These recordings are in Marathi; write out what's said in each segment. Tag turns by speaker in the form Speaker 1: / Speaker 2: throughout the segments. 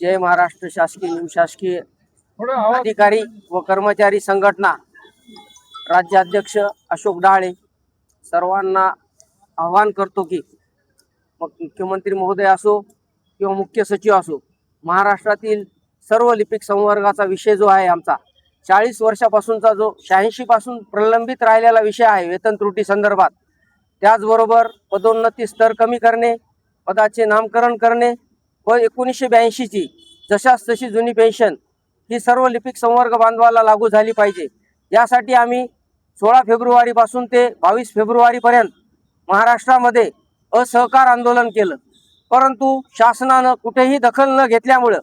Speaker 1: जय महाराष्ट्र शासकीय निमशासकीय अधिकारी व कर्मचारी संघटना राज्याध्यक्ष अशोक डाळे सर्वांना आवाहन करतो की मग मुख्यमंत्री महोदय असो किंवा मुख्य सचिव असो, महाराष्ट्रातील सर्व लिपिक संवर्गाचा विषय जो आहे आमचा 40 वर्षापासूनचा जो 86 पासून प्रलंबित राहिलेला विषय आहे वेतन त्रुटी संदर्भात, त्याचबरोबर पदोन्नती स्तर कमी करणे, पदाचे नामकरण करणे व 1982 ची जशास तशी जुनी पेन्शन ही सर्व लिपिक संवर्ग बांधवाला लागू झाली पाहिजे। यासाठी आम्ही 16 फेब्रुवारीपासून ते 22 फेब्रुवारीपर्यंत महाराष्ट्रामध्ये असहकार आंदोलन केलं, परंतु शासनानं कुठेही दखल न घेतल्यामुळे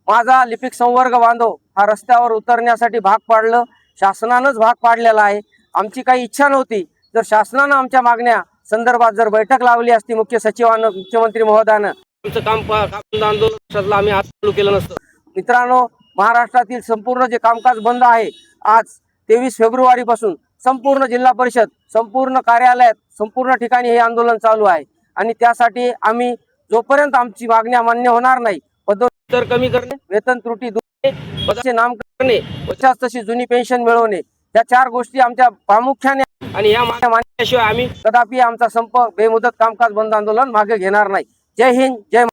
Speaker 1: माझा लिपिक संवर्ग बांधव हा रस्त्यावर उतरण्यासाठी भाग पाडलं। शासनानंच भाग पाडलेला आहे। आमची काही इच्छा नव्हती। जर शासनानं आमच्या मागण्या संदर्भात जर बैठक लावली असती मुख्य सचिवानं मुख्यमंत्री महोदयानं, आमचं काम आंदोलन आम्ही आज चालू केलं नसतं। मित्रांनो, महाराष्ट्रातील संपूर्ण जे कामकाज बंद आहे आज 23 फेब्रुवारीपासून संपूर्ण जिल्हा परिषद, संपूर्ण कार्यालयात, संपूर्ण ठिकाणी हे आंदोलन चालू आहे आणि त्यासाठी आम्ही जोपर्यंत आमची मागण्या मान्य होणार नाही, पदोन्नती कमी करणे, वेतन त्रुटी दूर करणे, पदाचे नामकरण करणे, तशाच तशी जुनी पेन्शन मिळवणे, या 4 गोष्टी आमच्या प्रामुख्याने आणि या मागण्या मानल्याशिवाय आम्ही कदापि आमचा संप बेमुदत कामकाज बंद आंदोलन मागे घेणार नाही। जय हिंद, जय